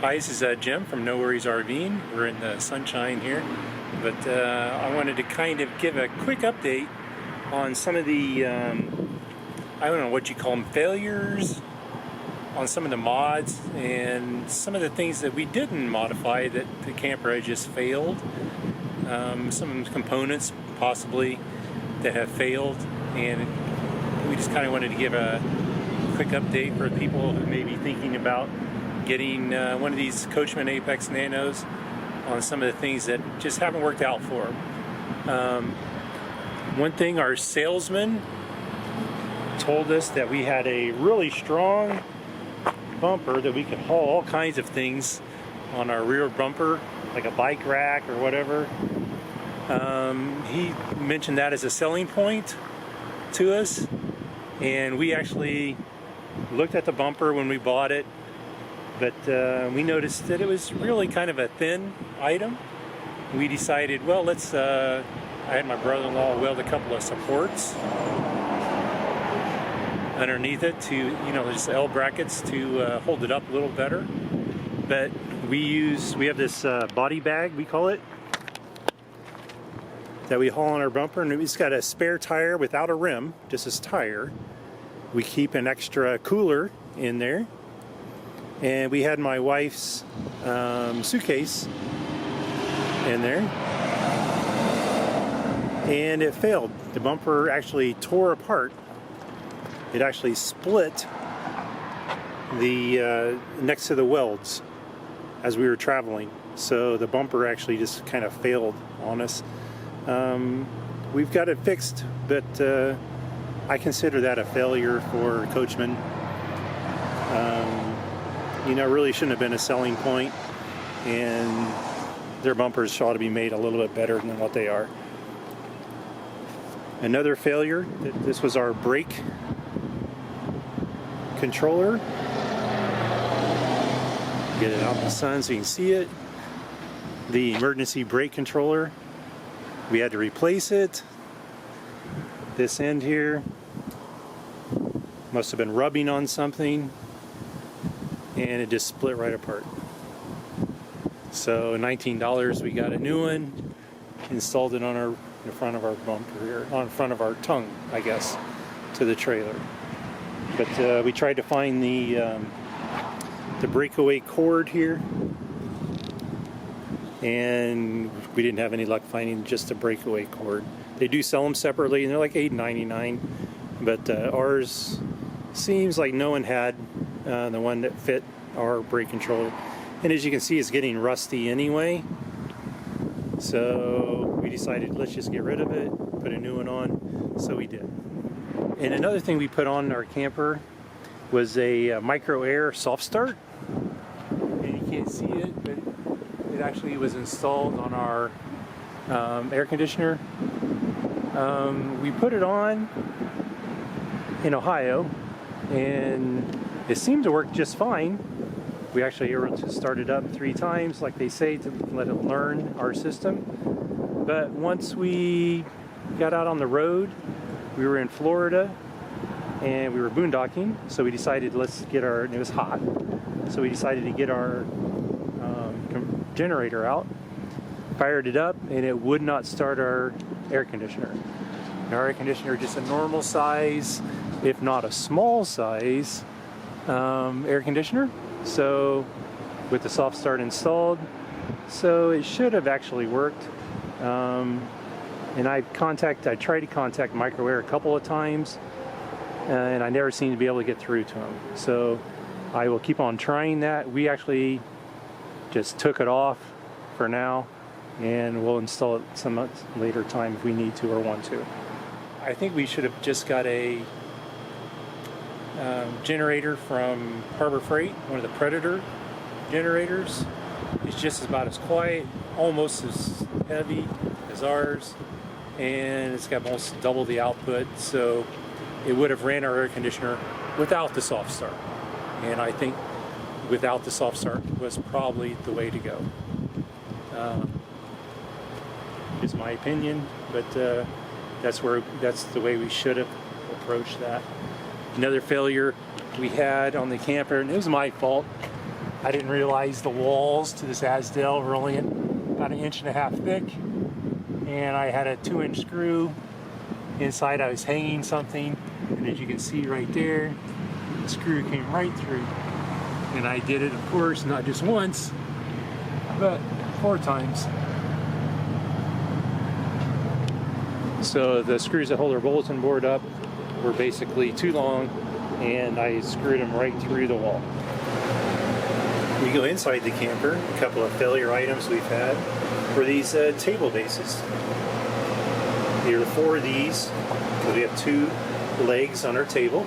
Hi, this is Jim from No Worries RVing. We're in the sunshine here, but I wanted to kind of give a quick update on some of the, I don't know what you call them, failures on some of the mods and some of the things that we didn't modify that the camper had just failed. Some components possibly that have failed, and we just kind of wanted to give a quick update for people who may be thinking about getting one of these Coachman Apex Nanos on some of the things that just haven't worked out for them. One thing, our salesman told us that we had a really strong bumper that we could haul all kinds of things on our rear bumper, like a bike rack or whatever. He mentioned that as a selling point to us, and we actually looked at the bumper when we bought it, but we noticed that it was really kind of a thin item. We decided, well, let's, I had my brother-in-law weld a couple of supports underneath it to, you know, just L brackets to hold it up a little better. But we have this body bag, we call it, that we haul on our bumper, and it's got a spare tire without a rim, just this tire. We keep an extra cooler in there, and we had my wife's suitcase in there, and it failed. The bumper actually tore apart. It actually split the next to the welds as we were traveling, so the bumper actually just kind of failed on us. We've got it fixed, but I consider that a failure for Coachman. You know, really shouldn't have been a selling point, and their bumpers ought to be made a little bit better than what they are. Another failure, this was our brake controller. Get it out in the sun so you can see it. The emergency brake controller. We had to replace it. This end here must have been rubbing on something, and it just split right apart. So $19 we got a new one, installed it on the front of our bumper here, on front of our tongue, I guess, to the trailer. But we tried to find the breakaway cord here, and we didn't have any luck finding just a breakaway cord. They do sell them separately, and they're like $8.99, but ours seems like no one had the one that fit our brake controller. And as you can see, it's getting rusty anyway, so we decided let's just get rid of it, put a new one on, so we did. And another thing we put on our camper was a micro air soft start, and you can't see it, but it actually was installed on our air conditioner. We put it on in Ohio, and it seemed to work just fine. We actually were able to start it up 3 times, like they say, to let it learn our system. But once we got out on the road, we were in Florida, and we were boondocking, so we decided let's get our, and it was hot, so we decided to get our generator out, fired it up, and it would not start our air conditioner. And our air conditioner, just a normal size, if not a small size, air conditioner. So with the soft start installed, so it should have actually worked. And I tried to contact Micro Air a couple of times, and I never seemed to be able to get through to them. So I will keep on trying that. We actually just took it off for now, and we'll install it some later time if we need to or want to. I think we should have just got a generator from Harbor Freight, one of the Predator generators. It's just about as quiet, almost as heavy as ours, and it's got almost double the output, so it would have ran our air conditioner without the soft start. And I think without the soft start was probably the way to go. Is my opinion, but that's the way we should have approached that. Another failure we had on the camper, and it was my fault, I didn't realize the walls to this Asdale were only about 1.5 inches thick, and I had a 2-inch screw inside. I was hanging something, and as you can see right there, the screw came right through. And I did it, of course, not just once, but 4 times. So the screws that hold our bulletin board up were basically too long, and I screwed them right through the wall. We go inside the camper. A couple of failure items we've had were these table bases. There are 4 of these, because we have 2 legs on our table.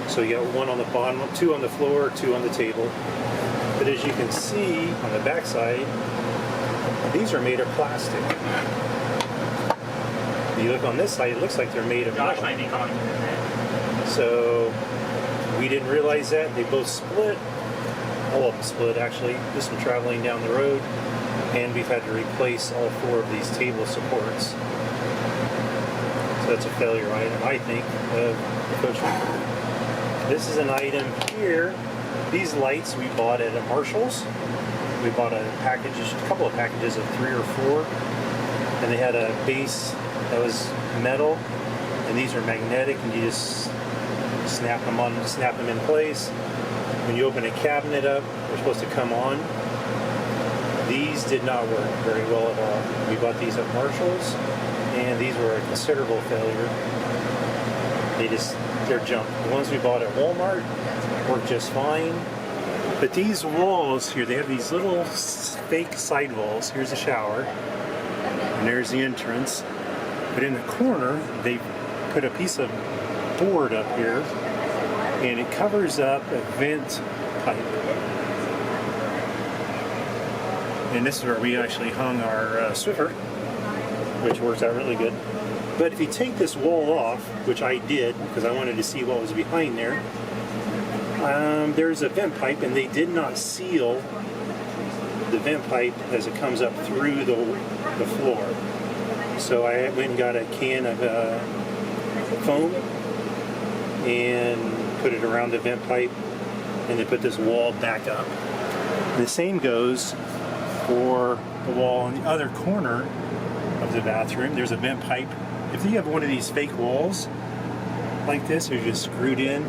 So you got 1 on the bottom, 2 on the floor, 2 on the table. But as you can see on the back side, these are made of plastic. You look on this side, it looks like they're made of metal. So we didn't realize that. They both split. All of them split, actually. This one traveling down the road. And we've had to replace all 4 of these table supports. So that's a failure item, I think, of the Coachman. This is an item here. These lights we bought at a Marshall's. We bought a couple of packages of 3 or 4. And they had a base that was metal, and these are magnetic, and you just snap them in place. When you open a cabinet up, they're supposed to come on. These did not work very well at all. We bought these at Marshall's, and these were a considerable failure. They're junk. The ones we bought at Walmart work just fine. But these walls here, they have these little fake side walls. Here's the shower, and there's the entrance. But in the corner, they put a piece of board up here, and it covers up a vent pipe. And this is where we actually hung our Swiffer, which works out really good. But if you take this wall off, which I did because I wanted to see what was behind there, there's a vent pipe, and they did not seal the vent pipe as it comes up through the floor. So I went and got a can of foam and put it around the vent pipe, and then put this wall back up. The same goes for the wall in the other corner of the bathroom. There's a vent pipe. If you have one of these fake walls like this, they're just screwed in,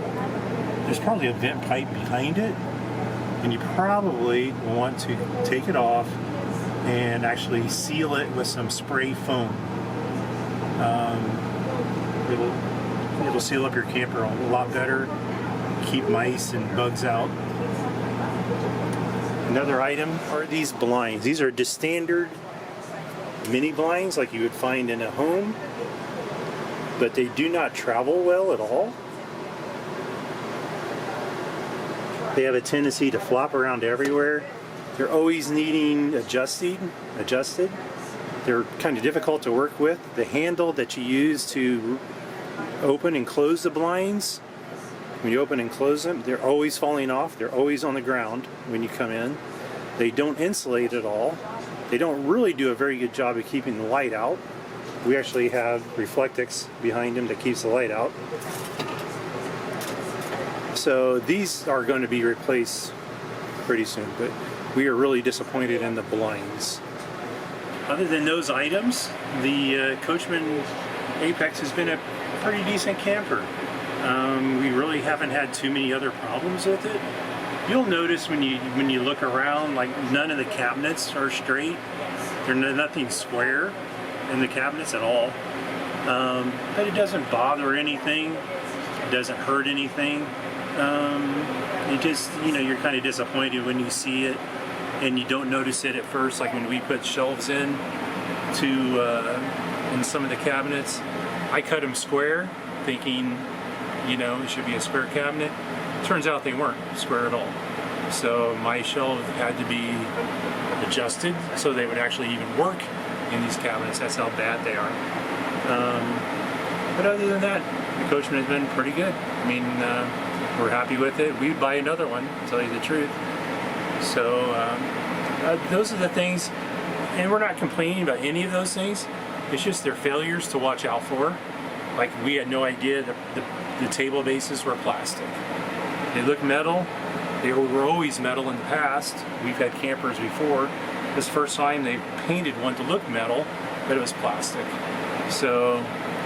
there's probably a vent pipe behind it, and you probably want to take it off and actually seal it with some spray foam. It'll seal up your camper a lot better, keep mice and bugs out. Another item are these blinds. These are just standard mini blinds like you would find in a home, but they do not travel well at all. They have a tendency to flop around everywhere. They're always needing adjusted. They're kind of difficult to work with. The handle that you use to open and close the blinds, when you open and close them, they're always falling off. They're always on the ground when you come in. They don't insulate at all. They don't really do a very good job of keeping the light out. We actually have Reflectix behind them that keeps the light out. So these are going to be replaced pretty soon, but we are really disappointed in the blinds. Other than those items, the Coachman Apex has been a pretty decent camper. We really haven't had too many other problems with it. You'll notice when you look around, like none of the cabinets are straight. There's nothing square in the cabinets at all. But it doesn't bother anything. It doesn't hurt anything. It just, you're kind of disappointed when you see it and you don't notice it at first, like when we put shelves in some of the cabinets. I cut them square, thinking, it should be a square cabinet. Turns out they weren't square at all. So my shelves had to be adjusted so they would actually even work in these cabinets. That's how bad they are. But other than that, the Coachman has been pretty good. I mean, we're happy with it. We'd buy another one, to tell you the truth. So those are the things, and we're not complaining about any of those things. It's just their failures to watch out for. Like, we had no idea that the table bases were plastic. They look metal. They were always metal in the past. We've had campers before. This first time they painted one to look metal, but it was plastic. So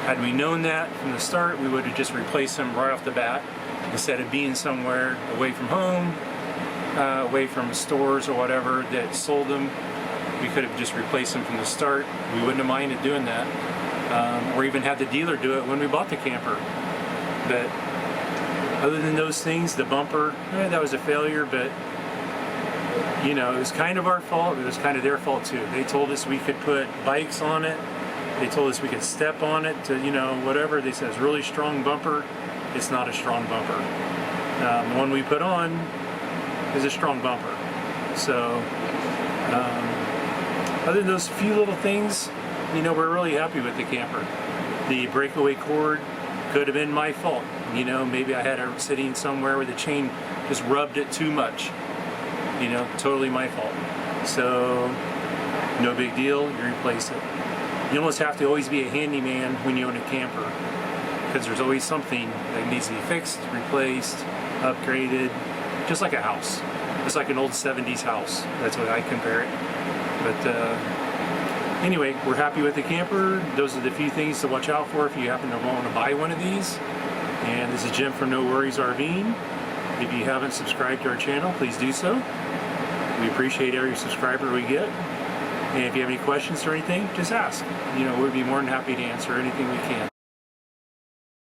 had we known that from the start, we would have just replaced them right off the bat. Instead of being somewhere away from home, away from stores or whatever that sold them, we could have just replaced them from the start. We wouldn't have minded doing that. Or even had the dealer do it when we bought the camper. But other than those things, the bumper, that was a failure, but you know, it was kind of our fault. It was kind of their fault too. They told us we could put bikes on it. They told us we could step on it to, you know, whatever. They said it's really strong bumper. It's not a strong bumper. The one we put on is a strong bumper. So, other than those few little things, you know, we're really happy with the camper. The breakaway cord could have been my fault. You know, maybe I had it sitting somewhere where the chain just rubbed it too much. You know, totally my fault. So, no big deal, you replace it. You almost have to always be a handyman when you own a camper, because there's always something that needs to be fixed, replaced, upgraded, just like a house. It's like an old 70s house. That's what I compare it. But anyway, we're happy with the camper. Those are the few things to watch out for if you happen to want to buy one of these. And this is Jim from No Worries RVing. If you haven't subscribed to our channel, please do so. We appreciate every subscriber we get. And if you have any questions or anything, just ask. You know, we'd be more than happy to answer anything we can.